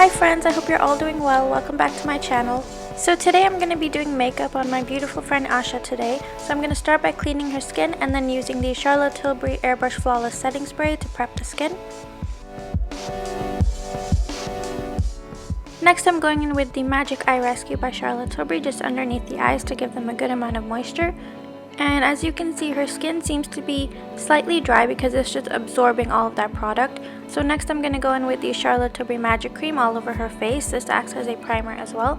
Hi friends, I hope you're all doing well. Welcome back to my channel. So today I'm going to be doing makeup on my beautiful friend Asha today. So I'm going to start by cleaning her skin and then using the Charlotte Tilbury Airbrush Flawless Setting Spray to prep the skin. Next I'm going in with the Magic Eye Rescue by Charlotte Tilbury just underneath the eyes to give them a good amount of moisture. And as you can see, her skin seems to be slightly dry because it's just absorbing all of that product. So next I'm going to go in with the Charlotte Tilbury Magic Cream all over her face. This acts as a primer as well.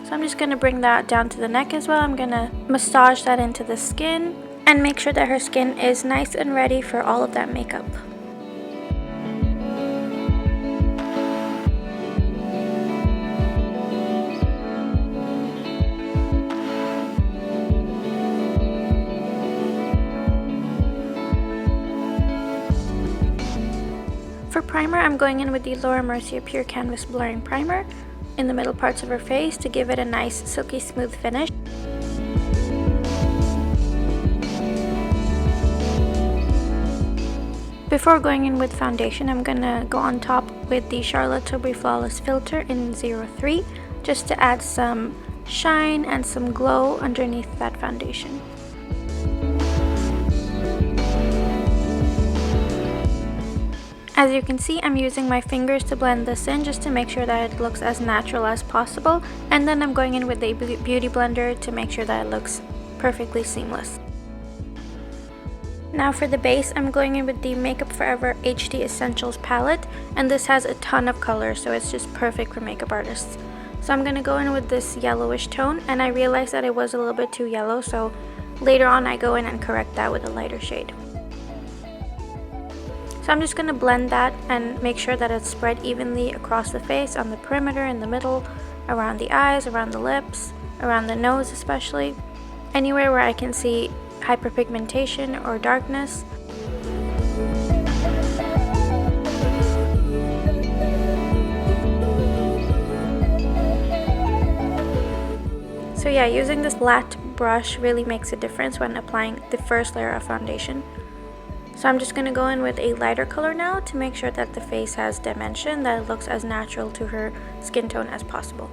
So I'm just going to bring that down to the neck as well. I'm going to massage that into the skin and make sure that her skin is nice and ready for all of that makeup. For primer, I'm going in with the Mercier Pure Canvas Blurring Primer in the middle parts of her face to give it a nice silky smooth finish. Before going in with foundation, I'm going to go on top with the Charlotte Tilbury Flawless Filter in 03 just to add some shine and some glow underneath that foundation. As you can see, I'm using my fingers to blend this in just to make sure that it looks as natural as possible, and then I'm going in with a beauty blender to make sure that it looks perfectly seamless. Now for the base, I'm going in with the Makeup Forever HD Essentials palette, and this has a ton of colors, so it's just perfect for makeup artists. So I'm going to go in with this yellowish tone, and I realized that it was a little bit too yellow, so later on I go in and correct that with a lighter shade. So I'm just going to blend that and make sure that it's spread evenly across the face, on the perimeter, in the middle, around the eyes, around the lips, around the nose especially, anywhere where I can see hyperpigmentation or darkness. So yeah, using this flat brush really makes a difference when applying the first layer of foundation. So I'm just going to go in with a lighter color now to make sure that the face has dimension, that it looks as natural to her skin tone as possible.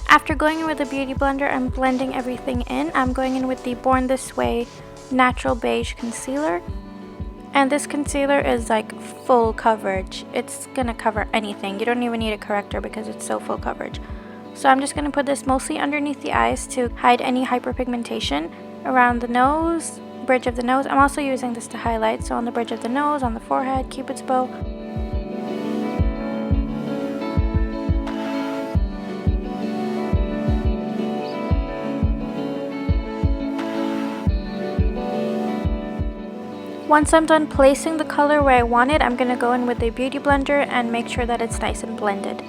After going in with a beauty blender and blending everything in, I'm going in with the Born This Way Natural Beige Concealer. And this concealer is like full coverage. It's gonna cover anything. You don't even need a corrector because it's so full coverage. So I'm just gonna put this mostly underneath the eyes to hide any hyperpigmentation, around the nose, bridge of the nose. I'm also using this to highlight, so on the bridge of the nose, on the forehead, cupid's bow. Once I'm done placing the color where I want it, I'm going to go in with a beauty blender and make sure that it's nice and blended.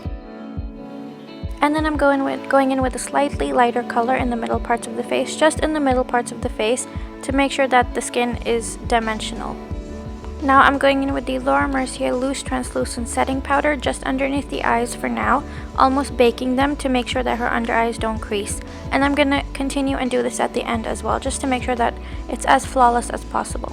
And then I'm going in with a slightly lighter color in the middle parts of the face, just in the middle parts of the face, to make sure that the skin is dimensional. Now I'm going in with the Mercier Loose Translucent Setting Powder just underneath the eyes for now, almost baking them to make sure that her under eyes don't crease. And I'm going to continue and do this at the end as well, just to make sure that it's as flawless as possible.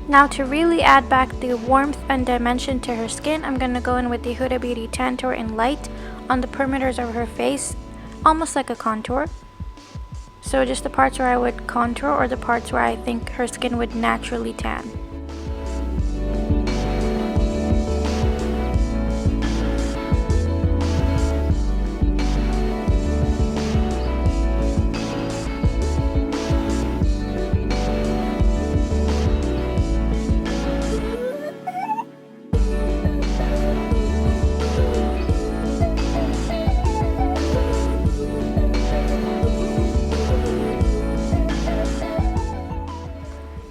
Now to really add back the warmth and dimension to her skin, I'm going to go in with the Huda Beauty Tantour in Light on the perimeters of her face, almost like a contour. So just the parts where I would contour or the parts where I think her skin would naturally tan.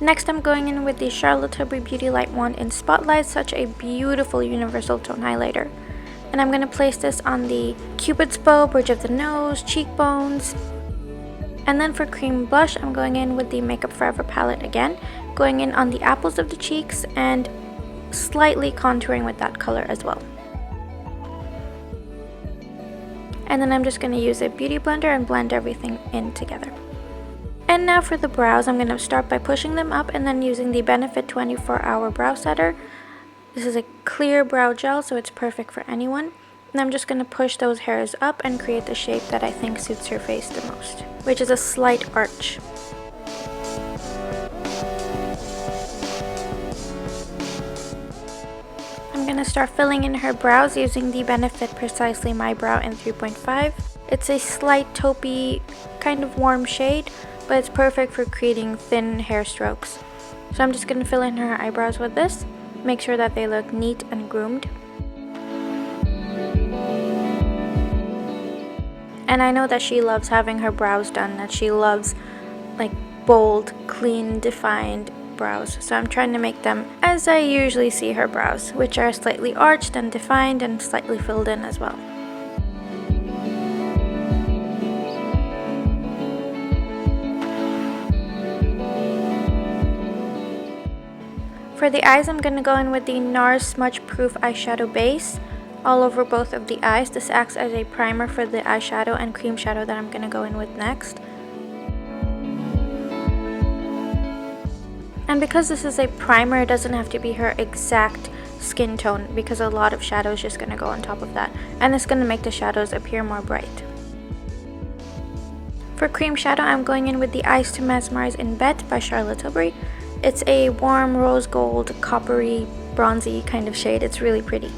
Next, I'm going in with the Charlotte Tilbury Beauty Light Wand in Spotlight, such a beautiful universal tone highlighter. And I'm going to place this on the Cupid's bow, bridge of the nose, cheekbones. And then for cream blush, I'm going in with the Makeup Forever palette again, going in on the apples of the cheeks and slightly contouring with that color as well. And then I'm just going to use a beauty blender and blend everything in together. And now for the brows, I'm going to start by pushing them up and then using the Benefit 24-Hour Brow Setter. This is a clear brow gel, so it's perfect for anyone. And I'm just going to push those hairs up and create the shape that I think suits her face the most, which is a slight arch. I'm going to start filling in her brows using the Benefit Precisely My Brow in 3.5. It's a slight taupey, kind of warm shade, but it's perfect for creating thin hair strokes. So I'm just going to fill in her eyebrows with this. Make sure that they look neat and groomed. And I know that she loves having her brows done, that she loves like bold, clean, defined brows. So I'm trying to make them as I usually see her brows, which are slightly arched and defined and slightly filled in as well. For the eyes, I'm going to go in with the Nars Smudge Proof Eyeshadow Base all over both of the eyes. This acts as a primer for the eyeshadow and cream shadow that I'm going to go in with next. And because this is a primer, it doesn't have to be her exact skin tone because a lot of shadow is just going to go on top of that. And it's going to make the shadows appear more bright. For cream shadow, I'm going in with the Eyes to Mesmerize in Bet by Charlotte Tilbury. It's a warm rose gold, coppery, bronzy kind of shade. It's really pretty.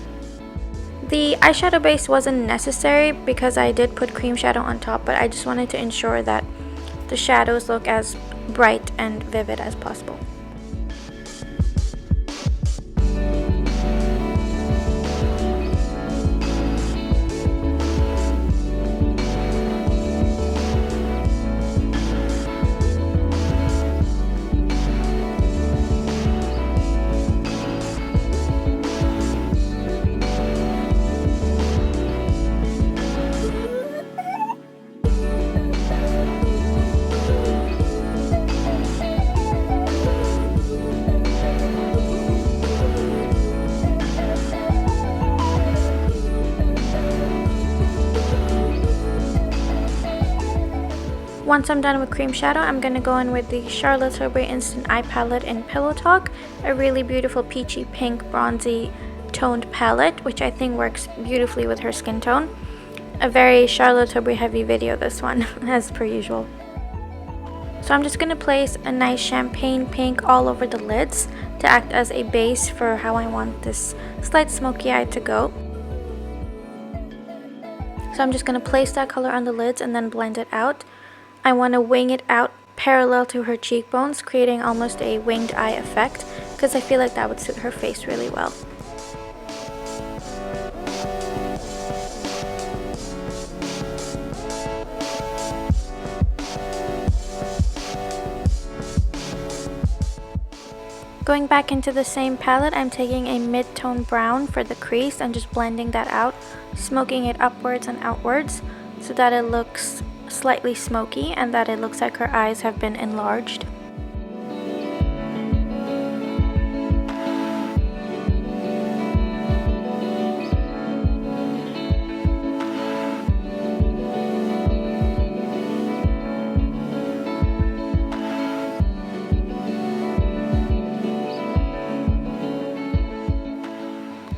The eyeshadow base wasn't necessary because I did put cream shadow on top, but I just wanted to ensure that the shadows look as bright and vivid as possible. Once I'm done with cream shadow, I'm going to go in with the Charlotte Tilbury Instant Eye Palette in Pillow Talk, a really beautiful peachy pink bronzy toned palette, which I think works beautifully with her skin tone. A very Charlotte Tilbury heavy video, this one, as per usual. So I'm just going to place a nice champagne pink all over the lids to act as a base for how I want this slight smoky eye to go. So I'm just going to place that color on the lids and then blend it out. I want to wing it out parallel to her cheekbones, creating almost a winged eye effect, because I feel like that would suit her face really well. Going back into the same palette, I'm taking a mid-tone brown for the crease and just blending that out, smoking it upwards and outwards so that it looks slightly smoky and that it looks like her eyes have been enlarged.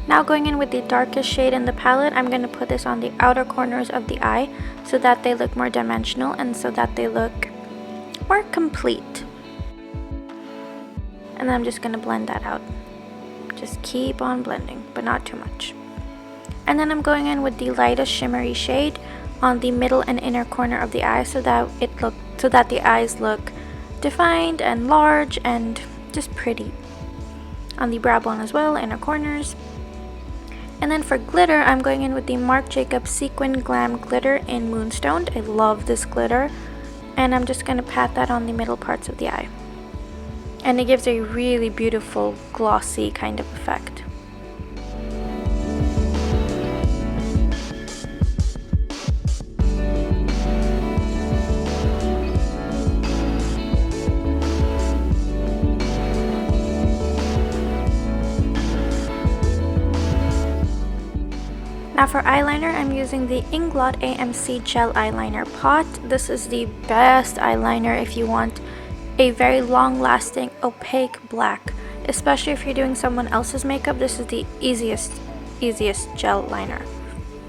Now going in with the darkest shade in the palette, I'm going to put this on the outer corners of the eye so that they look more dimensional and so that they look more complete. And then I'm just going to blend that out. Just keep on blending, but not too much. And then I'm going in with the lightest shimmery shade on the middle and inner corner of the eye so that the eyes look defined and large and just pretty. On the brow bone as well, inner corners. And then for glitter, I'm going in with the Marc Jacobs Sequin Glam Glitter in Moonstoned. I love this glitter. And I'm just going to pat that on the middle parts of the eye. and it gives a really beautiful glossy kind of effect. Now for eyeliner, I'm using the Inglot AMC Gel Eyeliner Pot. This is the best eyeliner if you want a very long-lasting opaque black. Especially if you're doing someone else's makeup, this is the easiest gel liner.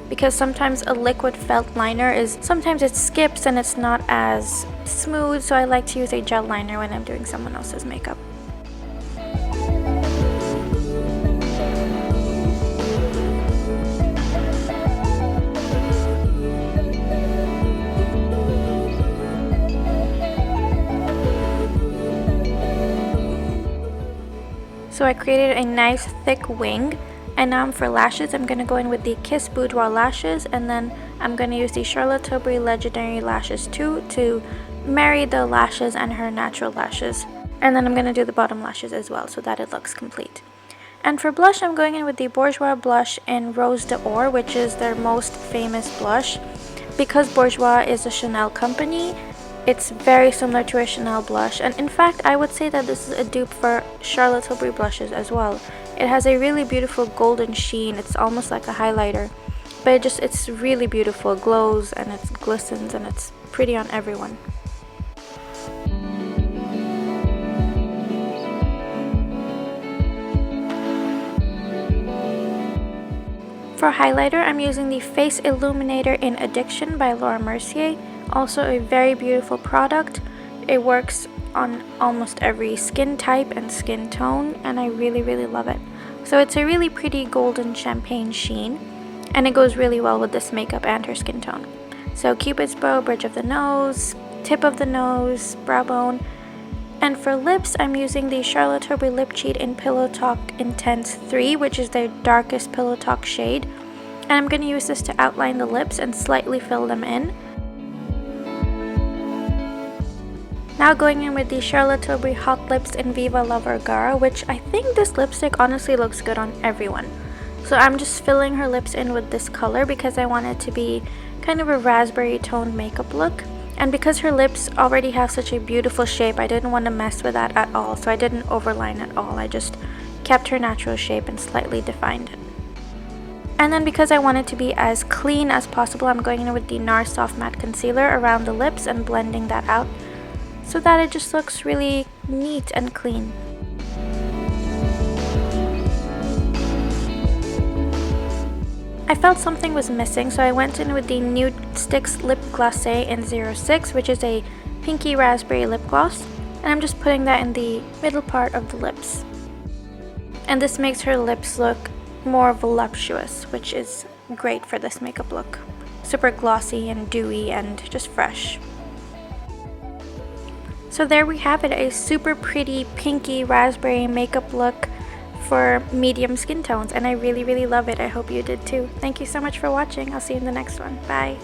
Because sometimes a liquid felt liner sometimes it skips and it's not as smooth, so I like to use a gel liner when I'm doing someone else's makeup. So I created a nice thick wing, and now for lashes I'm going to go in with the Kiss Boudoir lashes, and then I'm going to use the Charlotte Tilbury Legendary Lashes 2 to marry the lashes and her natural lashes. And then I'm going to do the bottom lashes as well so that it looks complete. And for blush, I'm going in with the Bourjois blush in Rose d'Or, which is their most famous blush. Because Bourjois is a Chanel company, it's very similar to a Chanel blush, and in fact I would say that this is a dupe for Charlotte Tilbury blushes as well. It has a really beautiful golden sheen. It's almost like a highlighter, but it's really beautiful. It glows and it glistens and it's pretty on everyone. For highlighter, I'm using the Face Illuminator in Addiction by Laura Mercier. Also a very beautiful product. It works on almost every skin type and skin tone, and I really love it. So it's a really pretty golden champagne sheen, and it goes really well with this makeup and her skin tone. So Cupid's bow, bridge of the nose, tip of the nose, brow bone. And for lips, I'm using the Charlotte Tilbury Lip Cheat in Pillow Talk Intense 3, which is their darkest Pillow Talk shade. And I'm going to use this to outline the lips and slightly fill them in. Now going in with the Charlotte Tilbury Hot Lips in Viva La Vergara, which I think this lipstick honestly looks good on everyone. So I'm just filling her lips in with this color because I want it to be kind of a raspberry toned makeup look. And because her lips already have such a beautiful shape, I didn't want to mess with that at all. So I didn't overline at all. I just kept her natural shape and slightly defined it. And then because I want it to be as clean as possible, I'm going in with the Nars Soft Matte Concealer around the lips and blending that out, so that it just looks really neat and clean. I felt something was missing, so I went in with the Nude Sticks Lip Glacé in 06, which is a pinky raspberry lip gloss, and I'm just putting that in the middle part of the lips. And this makes her lips look more voluptuous, which is great for this makeup look. Super glossy and dewy and just fresh. So there we have it, a super pretty pinky raspberry makeup look for medium skin tones, and I really love it. I hope you did too. Thank you so much for watching. I'll see you in the next one. Bye.